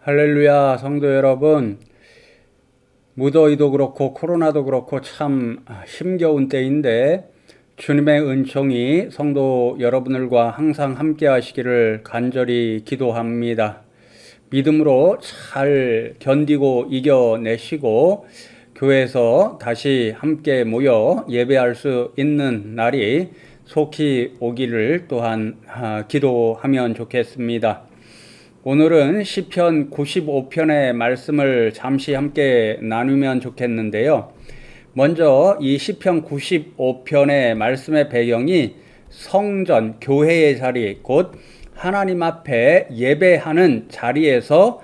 할렐루야, 성도 여러분. 무더위도 그렇고 코로나도 그렇고 참 힘겨운 때인데 주님의 은총이 성도 여러분들과 항상 함께 하시기를 간절히 기도합니다. 믿음으로 잘 견디고 이겨내시고 교회에서 다시 함께 모여 예배할 수 있는 날이 속히 오기를 또한 기도하면 좋겠습니다. 오늘은 시편 95편의 말씀을 잠시 함께 나누면 좋겠는데요. 먼저 이 시편 95편의 말씀의 배경이 성전, 교회의 자리, 곧 하나님 앞에 예배하는 자리에서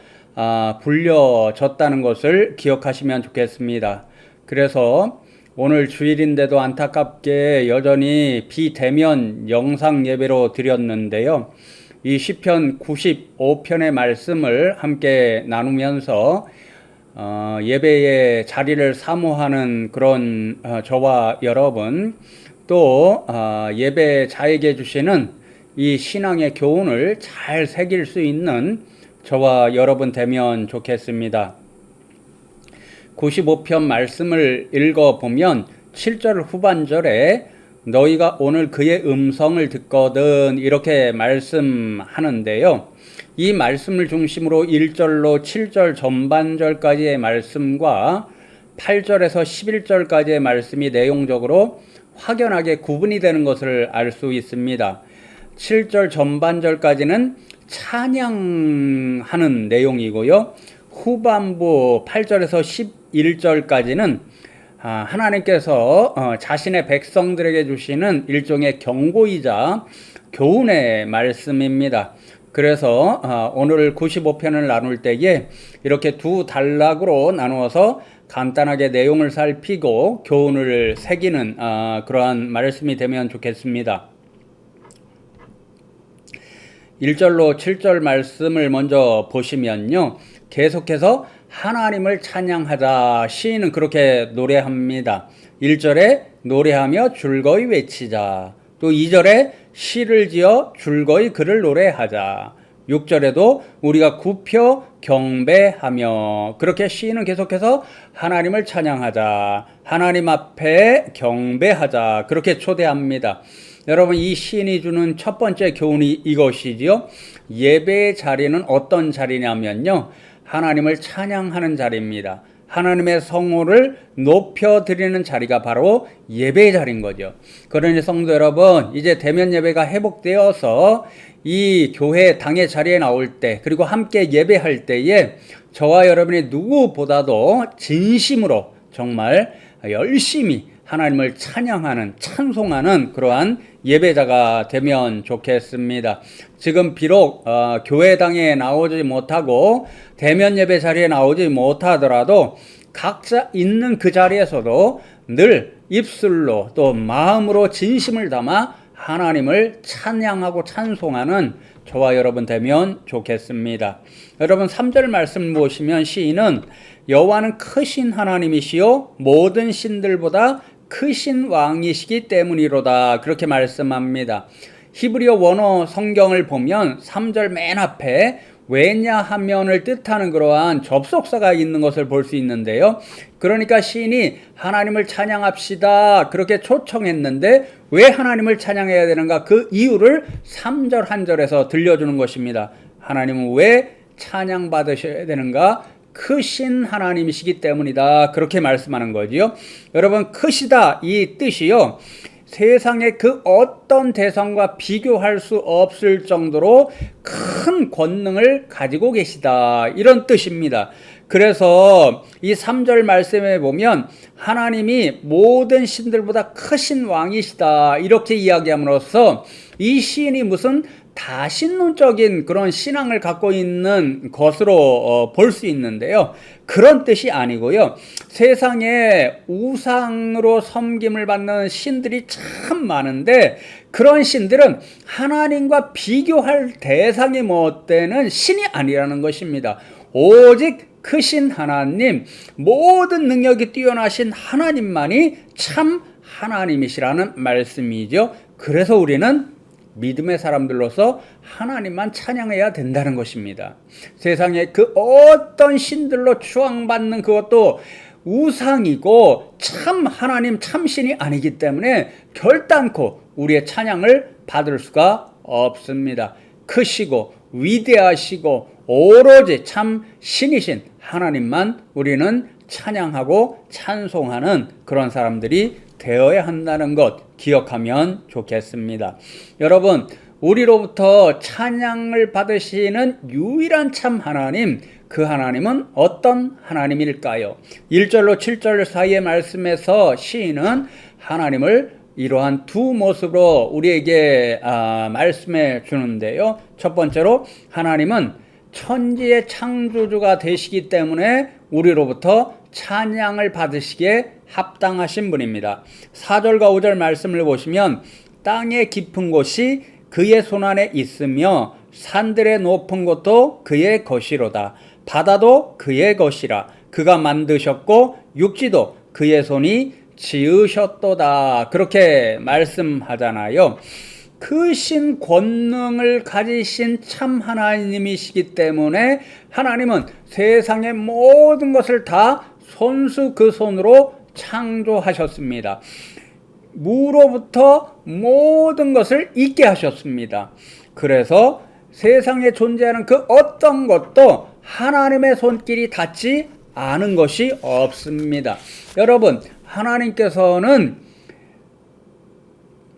불려졌다는 것을 기억하시면 좋겠습니다. 그래서 오늘 주일인데도 안타깝게 여전히 비대면 영상 예배로 드렸는데요. 이 시편 95편의 말씀을 함께 나누면서 예배의 자리를 사모하는 그런 저와 여러분, 또 예배자에게 주시는 이 신앙의 교훈을 잘 새길 수 있는 저와 여러분 되면 좋겠습니다. 95편 말씀을 읽어보면 7절 후반절에 너희가 오늘 그의 음성을 듣거든 이렇게 말씀하는데요. 이 말씀을 중심으로 1절로 7절 전반절까지의 말씀과 8절에서 11절까지의 말씀이 내용적으로 확연하게 구분이 되는 것을 알 수 있습니다. 7절 전반절까지는 찬양하는 내용이고요. 후반부 8절에서 11절까지는 하나님께서 자신의 백성들에게 주시는 일종의 경고이자 교훈의 말씀입니다. 그래서 오늘 95편을 나눌 때에 이렇게 두 단락으로 나누어서 간단하게 내용을 살피고 교훈을 새기는 그러한 말씀이 되면 좋겠습니다. 1절로 7절 말씀을 먼저 보시면요. 계속해서 하나님을 찬양하자. 시인은 그렇게 노래합니다. 1절에 노래하며 즐거이 외치자. 또 2절에 시를 지어 즐거이 그를 노래하자. 6절에도 우리가 굽혀 경배하며, 그렇게 시인은 계속해서 하나님을 찬양하자, 하나님 앞에 경배하자, 그렇게 초대합니다. 여러분, 이 시인이 주는 첫 번째 교훈이 이것이지요. 예배의 자리는 어떤 자리냐면요, 하나님을 찬양하는 자리입니다. 하나님의 성호를 높여드리는 자리가 바로 예배의 자리인 거죠. 그러니 성도 여러분, 이제 대면 예배가 회복되어서 이 교회 당의 자리에 나올 때, 그리고 함께 예배할 때에 저와 여러분이 누구보다도 진심으로 정말 열심히 하나님을 찬양하는, 찬송하는 그러한 예배자가 되면 좋겠습니다. 지금 비록 교회당에 나오지 못하고 대면 예배 자리에 나오지 못하더라도 각자 있는 그 자리에서도 늘 입술로 또 마음으로 진심을 담아 하나님을 찬양하고 찬송하는 저와 여러분 되면 좋겠습니다. 여러분 3절 말씀 보시면 시인은 여호와는 크신 하나님이시요 모든 신들보다 크신 왕이시기 때문이로다, 그렇게 말씀합니다. 히브리어 원어 성경을 보면 3절 맨 앞에 왜냐하면을 뜻하는 그러한 접속사가 있는 것을 볼 수 있는데요. 그러니까 시인이 하나님을 찬양합시다 그렇게 초청했는데 왜 하나님을 찬양해야 되는가, 그 이유를 3절 한 절에서 들려주는 것입니다. 하나님은 왜 찬양받으셔야 되는가? 크신 하나님이시기 때문이다, 그렇게 말씀하는 거지요. 여러분, 크시다 이 뜻이요, 세상의 그 어떤 대상과 비교할 수 없을 정도로 큰 권능을 가지고 계시다, 이런 뜻입니다. 그래서 이 3절 말씀에 보면 하나님이 모든 신들보다 크신 왕이시다 이렇게 이야기함으로써 이 시인이 무슨 다신론적인 그런 신앙을 갖고 있는 것으로 볼 수 있는데요. 그런 뜻이 아니고요. 세상에 우상으로 섬김을 받는 신들이 참 많은데 그런 신들은 하나님과 비교할 대상이 못 되는 신이 아니라는 것입니다. 오직 크신 하나님, 모든 능력이 뛰어나신 하나님만이 참 하나님이시라는 말씀이죠. 그래서 우리는 믿음의 사람들로서 하나님만 찬양해야 된다는 것입니다. 세상에 그 어떤 신들로 추앙받는 그것도 우상이고 참 하나님 참신이 아니기 때문에 결단코 우리의 찬양을 받을 수가 없습니다. 크시고 위대하시고 오로지 참 신이신 하나님만 우리는 찬양하고 찬송하는 그런 사람들이 되어야 한다는 것 기억하면 좋겠습니다. 여러분, 우리로부터 찬양을 받으시는 유일한 참 하나님, 그 하나님은 어떤 하나님일까요? 1절로 7절 사이의 말씀에서 시인은 하나님을 이러한 두 모습으로 우리에게 말씀해 주는데요. 첫 번째로 하나님은 천지의 창조주가 되시기 때문에 우리로부터 찬양을 받으시기에 합당하신 분입니다. 4절과 5절 말씀을 보시면 땅의 깊은 곳이 그의 손안에 있으며 산들의 높은 곳도 그의 것이로다. 바다도 그의 것이라. 그가 만드셨고 육지도 그의 손이 지으셨도다. 그렇게 말씀하잖아요. 크신 권능을 가지신 참 하나님이시기 때문에 하나님은 세상의 모든 것을 다 손수 그 손으로 창조하셨습니다. 무로부터 모든 것을 있게 하셨습니다. 그래서 세상에 존재하는 그 어떤 것도 하나님의 손길이 닿지 않은 것이 없습니다. 여러분, 하나님께서는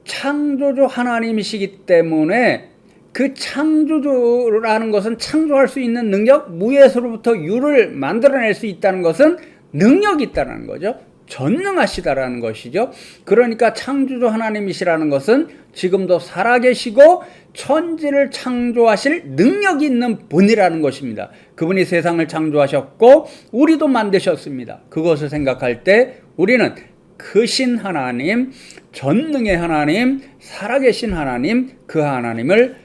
창조주 하나님이시기 때문에 그 창조주라는 것은 창조할 수 있는 능력, 무에서로부터 유를 만들어낼 수 있다는 것은 능력이 있다는 거죠. 전능하시다라는 것이죠. 그러니까 창조주 하나님이시라는 것은 지금도 살아계시고 천지를 창조하실 능력이 있는 분이라는 것입니다. 그분이 세상을 창조하셨고 우리도 만드셨습니다. 그것을 생각할 때 우리는 크신 하나님, 전능의 하나님, 살아계신 하나님, 그 하나님을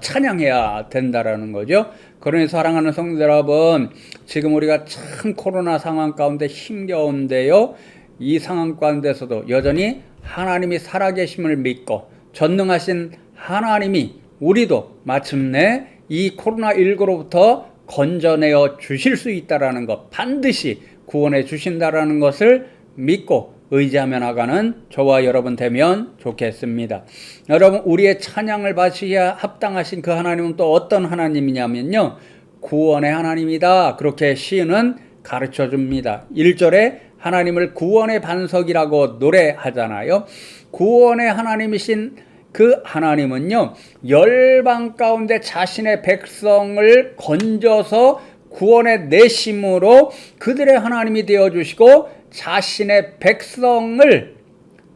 찬양해야 된다라는 거죠. 그러니 사랑하는 성도 여러분, 지금 우리가 참 코로나 상황 가운데 힘겨운데요. 이 상황 가운데서도 여전히 하나님이 살아계심을 믿고 전능하신 하나님이 우리도 마침내 이 코로나19로부터 건져내어 주실 수 있다라는 것, 반드시 구원해 주신다라는 것을 믿고 의지하며 나가는 저와 여러분 되면 좋겠습니다. 여러분, 우리의 찬양을 바치기에 합당하신 그 하나님은 또 어떤 하나님이냐면요, 구원의 하나님이다. 그렇게 시인은 가르쳐 줍니다. 1절에 하나님을 구원의 반석이라고 노래하잖아요. 구원의 하나님이신 그 하나님은요, 열방 가운데 자신의 백성을 건져서 구원의 내심으로 그들의 하나님이 되어주시고 자신의 백성을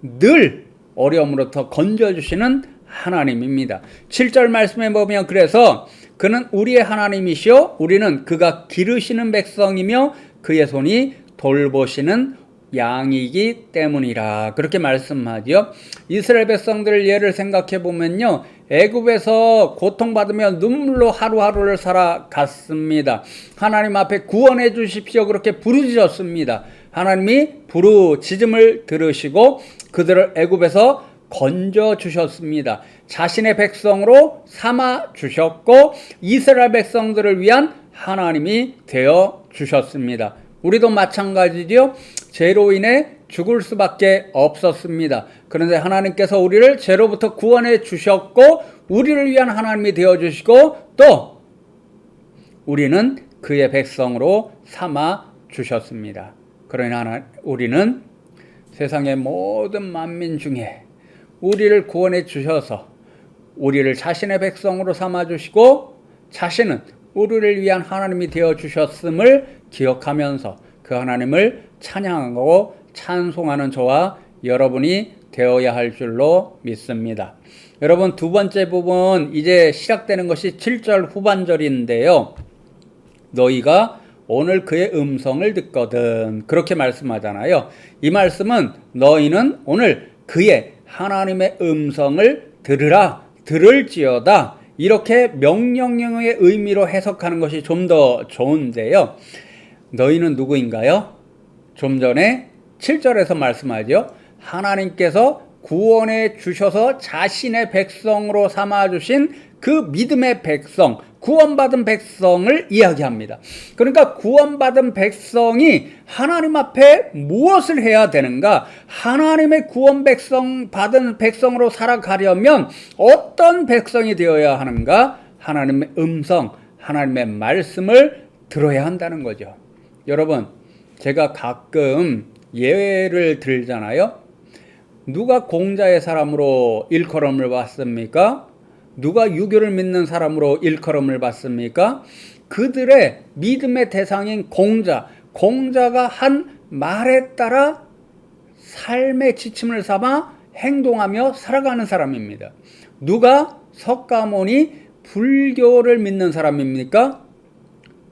늘 어려움으로부터 건져주시는 하나님입니다. 7절 말씀에 보면 그래서 그는 우리의 하나님이시오, 우리는 그가 기르시는 백성이며 그의 손이 돌보시는 양이기 때문이라. 그렇게 말씀하죠. 이스라엘 백성들 예를 생각해 보면요, 애굽에서 고통받으며 눈물로 하루하루를 살아갔습니다. 하나님 앞에 구원해 주십시오 그렇게 부르짖었습니다. 하나님이 부르짖음을 들으시고 그들을 애굽에서 건져 주셨습니다. 자신의 백성으로 삼아 주셨고 이스라엘 백성들을 위한 하나님이 되어 주셨습니다. 우리도 마찬가지죠. 죄로 인해 죽을 수밖에 없었습니다. 그런데 하나님께서 우리를 죄로부터 구원해 주셨고 우리를 위한 하나님이 되어 주시고 또 우리는 그의 백성으로 삼아 주셨습니다. 그러나 우리는 세상의 모든 만민 중에 우리를 구원해 주셔서 우리를 자신의 백성으로 삼아 주시고 자신은 우리를 위한 하나님이 되어 주셨음을 기억하면서 그 하나님을 찬양하고 찬송하는 저와 여러분이 되어야 할 줄로 믿습니다. 여러분, 두 번째 부분 이제 시작되는 것이 7절 후반절인데요. 너희가 오늘 그의 음성을 듣거든, 그렇게 말씀하잖아요. 이 말씀은 너희는 오늘 그의 하나님의 음성을 들으라, 들을지어다, 이렇게 명령형의 의미로 해석하는 것이 좀 더 좋은데요. 너희는 누구인가요? 좀 전에 7절에서 말씀하죠. 하나님께서 구원해 주셔서 자신의 백성으로 삼아주신 그 믿음의 백성, 구원받은 백성을 이야기합니다. 그러니까 구원받은 백성이 하나님 앞에 무엇을 해야 되는가? 하나님의 구원 백성, 받은 백성으로 살아가려면 어떤 백성이 되어야 하는가? 하나님의 음성, 하나님의 말씀을 들어야 한다는 거죠. 여러분, 제가 가끔 예를 들잖아요. 누가 공자의 사람으로 일컬음을 받습니까? 누가 유교를 믿는 사람으로 일컬음을 받습니까? 그들의 믿음의 대상인 공자가 한 말에 따라 삶의 지침을 삼아 행동하며 살아가는 사람입니다. 누가 석가모니 불교를 믿는 사람입니까?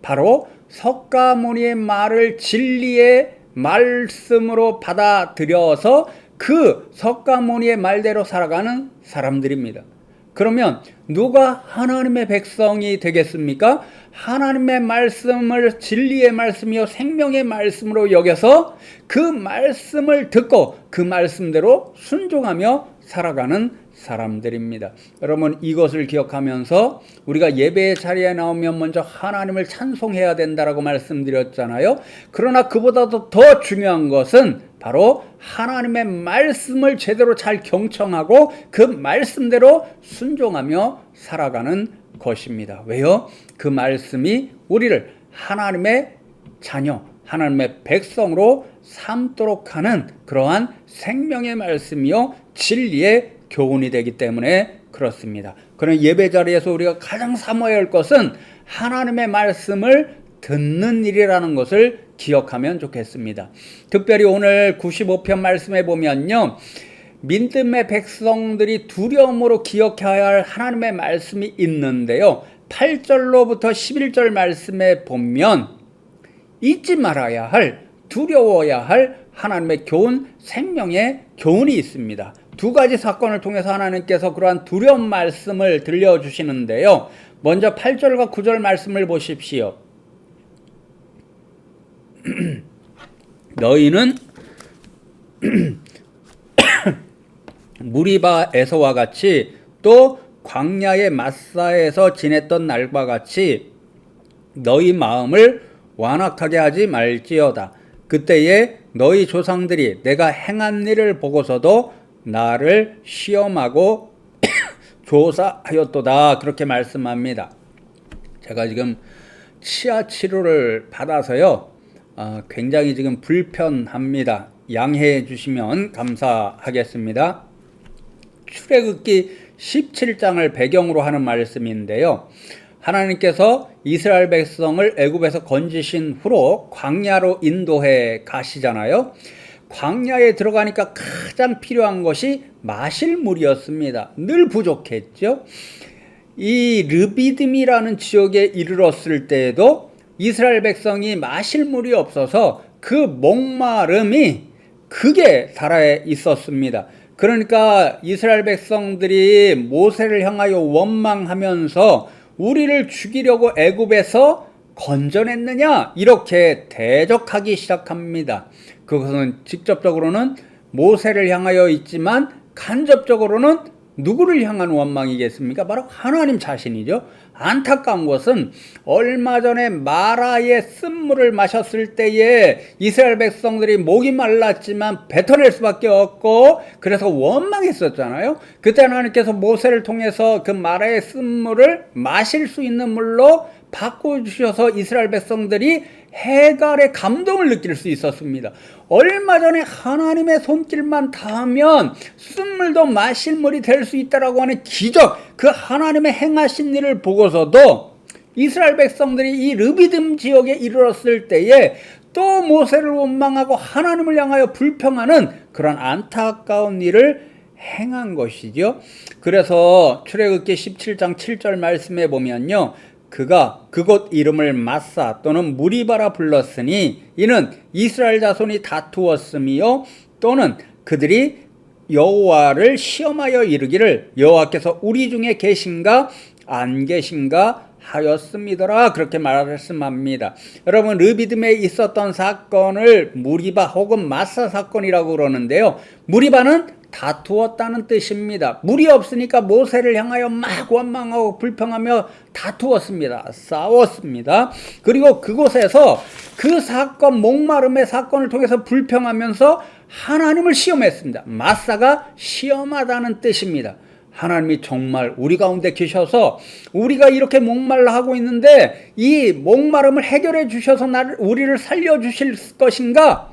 바로 석가모니의 말을 진리의 말씀으로 받아들여서 그 석가모니의 말대로 살아가는 사람들입니다. 그러면 누가 하나님의 백성이 되겠습니까? 하나님의 말씀을 진리의 말씀이요 생명의 말씀으로 여겨서 그 말씀을 듣고 그 말씀대로 순종하며 살아가는 사람들입니다. 여러분, 이것을 기억하면서 우리가 예배의 자리에 나오면 먼저 하나님을 찬송해야 된다라고 말씀드렸잖아요. 그러나 그보다도 더 중요한 것은 바로 하나님의 말씀을 제대로 잘 경청하고 그 말씀대로 순종하며 살아가는 것입니다. 왜요? 그 말씀이 우리를 하나님의 자녀, 하나님의 백성으로 삼도록 하는 그러한 생명의 말씀이요 진리의 교훈이 되기 때문에 그렇습니다. 그런 예배 자리에서 우리가 가장 삼아야 할 것은 하나님의 말씀을 듣는 일이라는 것을 기억하면 좋겠습니다. 특별히 오늘 95편 말씀에 보면요, 믿음의 백성들이 두려움으로 기억해야 할 하나님의 말씀이 있는데요, 8절로부터 11절 말씀에 보면 잊지 말아야 할, 두려워야 할 하나님의 교훈, 생명의 교훈이 있습니다. 두 가지 사건을 통해서 하나님께서 그러한 두려운 말씀을 들려주시는데요, 먼저 8절과 9절 말씀을 보십시오. 너희는 무리바에서와 같이 또 광야의 마사에서 지냈던 날과 같이 너희 마음을 완악하게 하지 말지어다. 그때에 너희 조상들이 내가 행한 일을 보고서도 나를 시험하고 조사하였도다. 그렇게 말씀합니다. 제가 지금 치아 치료를 받아서요, 굉장히 지금 불편합니다. 양해해 주시면 감사하겠습니다. 출애굽기 17장을 배경으로 하는 말씀인데요, 하나님께서 이스라엘 백성을 애굽에서 건지신 후로 광야로 인도해 가시잖아요. 광야에 들어가니까 가장 필요한 것이 마실 물이었습니다. 늘 부족했죠. 이 르비딤이라는 지역에 이르렀을 때에도 이스라엘 백성이 마실 물이 없어서 그 목마름이 극에 달해 있었습니다. 그러니까 이스라엘 백성들이 모세를 향하여 원망하면서 우리를 죽이려고 애굽에서 건져냈느냐 이렇게 대적하기 시작합니다. 그것은 직접적으로는 모세를 향하여 있지만 간접적으로는 누구를 향한 원망이겠습니까? 바로 하나님 자신이죠. 안타까운 것은 얼마 전에 마라의 쓴물을 마셨을 때에 이스라엘 백성들이 목이 말랐지만 뱉어낼 수밖에 없고 그래서 원망했었잖아요. 그때 하나님께서 모세를 통해서 그 마라의 쓴물을 마실 수 있는 물로 바꿔주셔서 이스라엘 백성들이 해갈의 감동을 느낄 수 있었습니다. 얼마 전에 하나님의 손길만 닿으면 쓴물도 마실 물이 될 수 있다라고 하는 기적, 그 하나님의 행하신 일을 보고서도 이스라엘 백성들이 이 르비딤 지역에 이르렀을 때에 또 모세를 원망하고 하나님을 향하여 불평하는 그런 안타까운 일을 행한 것이죠. 그래서 출애굽기 17장 7절 말씀에 보면요, 그가 그곳 이름을 마사 또는 무리바라 불렀으니 이는 이스라엘 자손이 다투었으며 또는 그들이 여호와를 시험하여 이르기를 여호와께서 우리 중에 계신가 안 계신가 하였음이더라. 그렇게 말씀합니다. 여러분, 르비딤에 있었던 사건을 무리바 혹은 마사 사건이라고 그러는데요, 무리바는 다투었다는 뜻입니다. 물이 없으니까 모세를 향하여 막 원망하고 불평하며 다투었습니다. 싸웠습니다. 그리고 그곳에서 그 사건, 목마름의 사건을 통해서 불평하면서 하나님을 시험했습니다. 마사가 시험하다는 뜻입니다. 하나님이 정말 우리 가운데 계셔서 우리가 이렇게 목말라 하고 있는데 이 목마름을 해결해 주셔서 우리를 살려주실 것인가?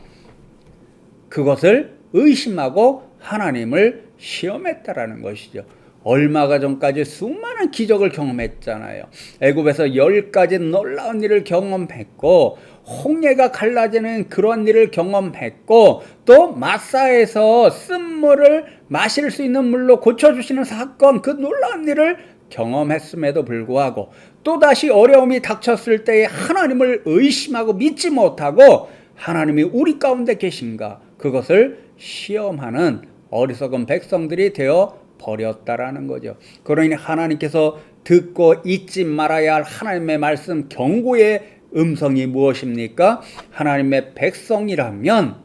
그것을 의심하고 하나님을 시험했다라는 것이죠. 얼마가 전까지 수많은 기적을 경험했잖아요. 애굽에서 10가지 놀라운 일을 경험했고 홍해가 갈라지는 그런 일을 경험했고 또 마사에서 쓴물을 마실 수 있는 물로 고쳐주시는 사건, 그 놀라운 일을 경험했음에도 불구하고 또다시 어려움이 닥쳤을 때에 하나님을 의심하고 믿지 못하고 하나님이 우리 가운데 계신가, 그것을 시험하는 어리석은 백성들이 되어 버렸다라는 거죠. 그러니 하나님께서 듣고 잊지 말아야 할 하나님의 말씀, 경고의 음성이 무엇입니까? 하나님의 백성이라면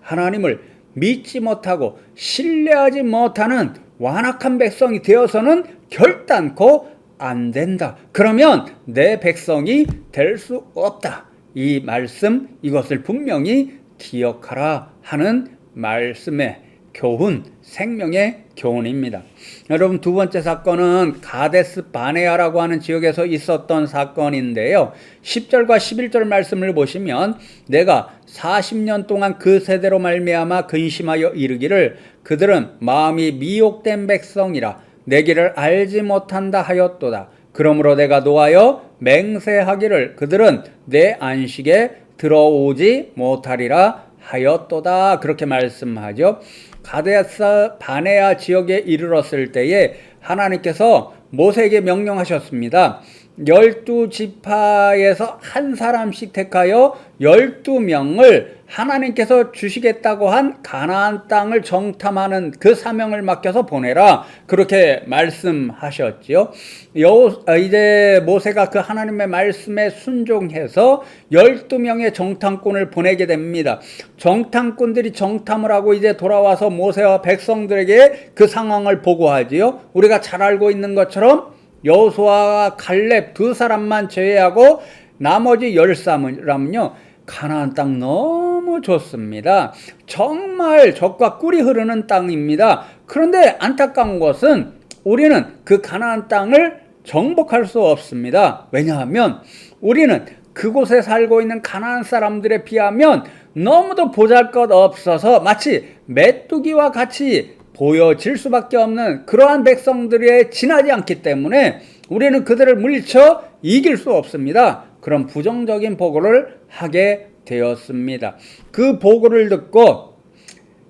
하나님을 믿지 못하고 신뢰하지 못하는 완악한 백성이 되어서는 결단코 안 된다. 그러면 내 백성이 될 수 없다. 이 말씀, 이것을 분명히 기억하라 하는 말씀의 교훈, 생명의 교훈입니다. 여러분, 두 번째 사건은 가데스 바네아라고 하는 지역에서 있었던 사건인데요. 10절과 11절 말씀을 보시면 내가 40년 동안 그 세대로 말미암아 근심하여 이르기를 그들은 마음이 미혹된 백성이라 내 길을 알지 못한다 하였도다. 그러므로 내가 노하여 맹세하기를 그들은 내 안식에 들어오지 못하리라 하였도다. 그렇게 말씀하죠. 가데스 바네아 지역에 이르렀을 때에 하나님께서 모세에게 명령하셨습니다. 12지파에서 한 사람씩 택하여 12명을 하나님께서 주시겠다고 한 가나안 땅을 정탐하는 그 사명을 맡겨서 보내라. 그렇게 말씀하셨지요. 이제 모세가 그 하나님의 말씀에 순종해서 12명의 정탐꾼을 보내게 됩니다. 정탐꾼들이 정탐을 하고 이제 돌아와서 모세와 백성들에게 그 상황을 보고하지요. 우리가 잘 알고 있는 것처럼 여호수아와 갈렙 두 사람만 제외하고 나머지 13사람은요 가나안 땅 너무 좋습니다. 정말 젖과 꿀이 흐르는 땅입니다. 그런데 안타까운 것은 우리는 그 가나안 땅을 정복할 수 없습니다. 왜냐하면 우리는 그곳에 살고 있는 가나안 사람들에 비하면 너무도 보잘것없어서 마치 메뚜기와 같이 보여질 수밖에 없는 그러한 백성들에 지나지 않기 때문에 우리는 그들을 물리쳐 이길 수 없습니다. 그런 부정적인 보고를 하게 되었습니다. 그 보고를 듣고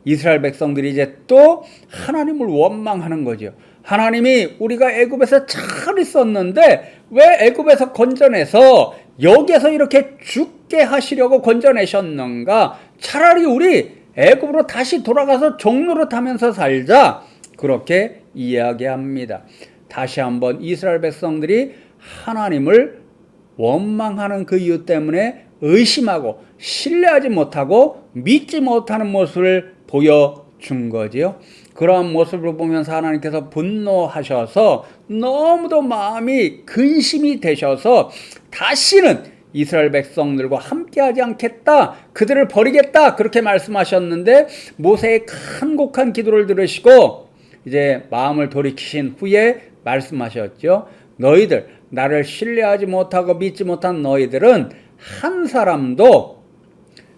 이스라엘 백성들이 이제 또 하나님을 원망하는 거죠. 하나님이 우리가 애굽에서 잘 있었는데 왜 애굽에서 건져내서 여기에서 이렇게 죽게 하시려고 건져내셨는가? 차라리 우리 애굽으로 다시 돌아가서 종로를 타면서 살자. 그렇게 이야기합니다. 다시 한번 이스라엘 백성들이 하나님을 원망하는 그 이유 때문에 의심하고 신뢰하지 못하고 믿지 못하는 모습을 보여준 거지요. 그러한 모습을 보면서 하나님께서 분노하셔서 너무도 마음이 근심이 되셔서 다시는 이스라엘 백성들과 함께하지 않겠다, 그들을 버리겠다, 그렇게 말씀하셨는데 모세의 간곡한 기도를 들으시고 이제 마음을 돌이키신 후에 말씀하셨죠. 너희들, 나를 신뢰하지 못하고 믿지 못한 너희들은 한 사람도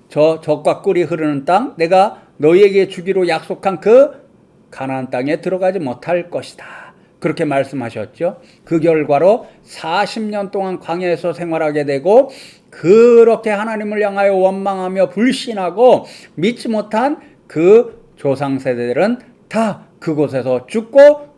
저 젖과 꿀이 흐르는 땅, 내가 너희에게 주기로 약속한 그 가나안 땅에 들어가지 못할 것이다. 그렇게 말씀하셨죠. 그 결과로 40년 동안 광야에서 생활하게 되고 그렇게 하나님을 향하여 원망하며 불신하고 믿지 못한 그 조상 세대들은 다 그곳에서 죽고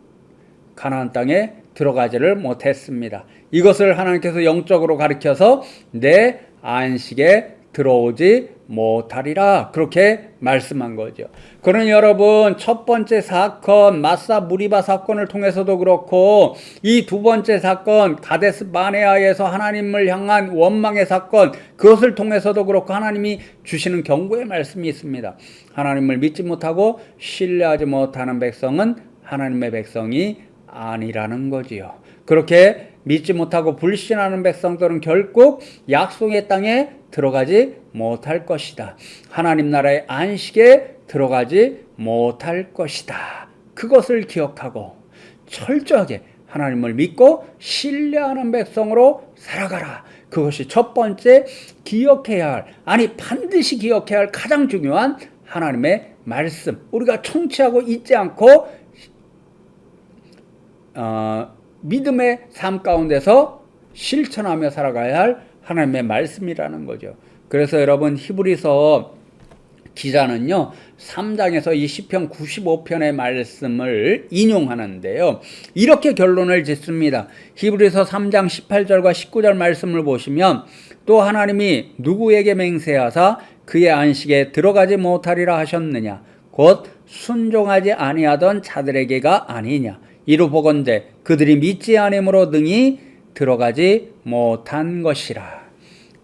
가나안 땅에 들어가지를 못했습니다. 이것을 하나님께서 영적으로 가르쳐서 내 안식에 들어오지 못하리라 그렇게 말씀한 거죠. 그러니 여러분 첫 번째 사건 마사 무리바 사건을 통해서도 그렇고 이 두 번째 사건 가데스 바네아에서 하나님을 향한 원망의 사건 그것을 통해서도 그렇고 하나님이 주시는 경고의 말씀이 있습니다. 하나님을 믿지 못하고 신뢰하지 못하는 백성은 하나님의 백성이 아니라는 거지요. 그렇게 믿지 못하고 불신하는 백성들은 결국 약속의 땅에 들어가지 못할 것이다. 하나님 나라의 안식에 들어가지 못할 것이다. 그것을 기억하고 철저하게 하나님을 믿고 신뢰하는 백성으로 살아가라. 그것이 첫 번째 기억해야 할, 아니 반드시 기억해야 할 가장 중요한 하나님의 말씀. 우리가 청취하고 잊지 않고 믿음의 삶 가운데서 실천하며 살아가야 할 하나님의 말씀이라는 거죠. 그래서 여러분 히브리서 기자는요 3장에서 이 시편 95편의 말씀을 인용하는데요 이렇게 결론을 짓습니다. 히브리서 3장 18절과 19절 말씀을 보시면 또 하나님이 누구에게 맹세하사 그의 안식에 들어가지 못하리라 하셨느냐 곧 순종하지 아니하던 자들에게가 아니냐 이로 보건대 그들이 믿지 아니므로 능히 들어가지 못한 것이라.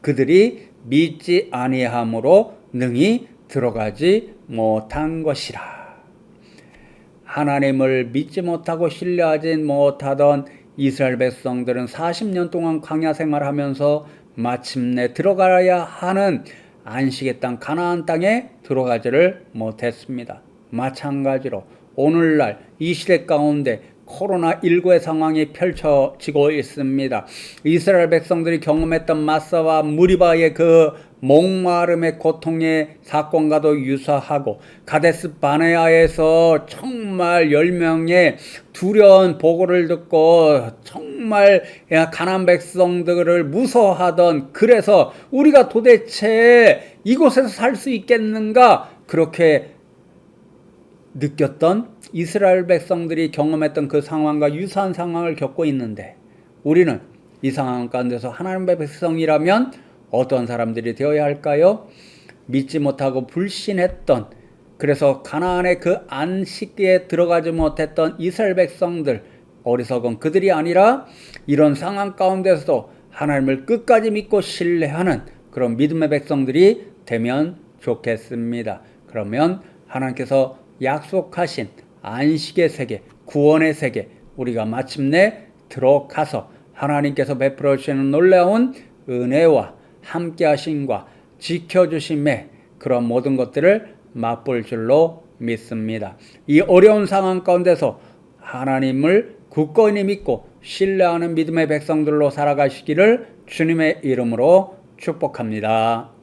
그들이 믿지 아니함으로 능히 들어가지 못한 것이라. 하나님을 믿지 못하고 신뢰하지 못하던 이스라엘 백성들은 40년 동안 광야 생활하면서 마침내 들어가야 하는 안식의 땅 가나안 땅에 들어가지를 못했습니다. 마찬가지로 오늘날 이 시대 가운데 코로나19의 상황이 펼쳐지고 있습니다. 이스라엘 백성들이 경험했던 마사와 무리바의 그 목마름의 고통의 사건과도 유사하고 가데스 바네아에서 정말 10명의 두려운 보고를 듣고 정말 가나안 백성들을 무서워하던 그래서 우리가 도대체 이곳에서 살 수 있겠는가 그렇게 느꼈던 이스라엘 백성들이 경험했던 그 상황과 유사한 상황을 겪고 있는데 우리는 이 상황 가운데서 하나님의 백성이라면 어떤 사람들이 되어야 할까요? 믿지 못하고 불신했던 그래서 가나안의 그 안식에 들어가지 못했던 이스라엘 백성들 어리석은 그들이 아니라 이런 상황 가운데서도 하나님을 끝까지 믿고 신뢰하는 그런 믿음의 백성들이 되면 좋겠습니다. 그러면 하나님께서 약속하신 안식의 세계, 구원의 세계 우리가 마침내 들어가서 하나님께서 베풀어 주시는 놀라운 은혜와 함께 하심과 지켜주심의 그런 모든 것들을 맛볼 줄로 믿습니다. 이 어려운 상황 가운데서 하나님을 굳건히 믿고 신뢰하는 믿음의 백성들로 살아가시기를 주님의 이름으로 축복합니다.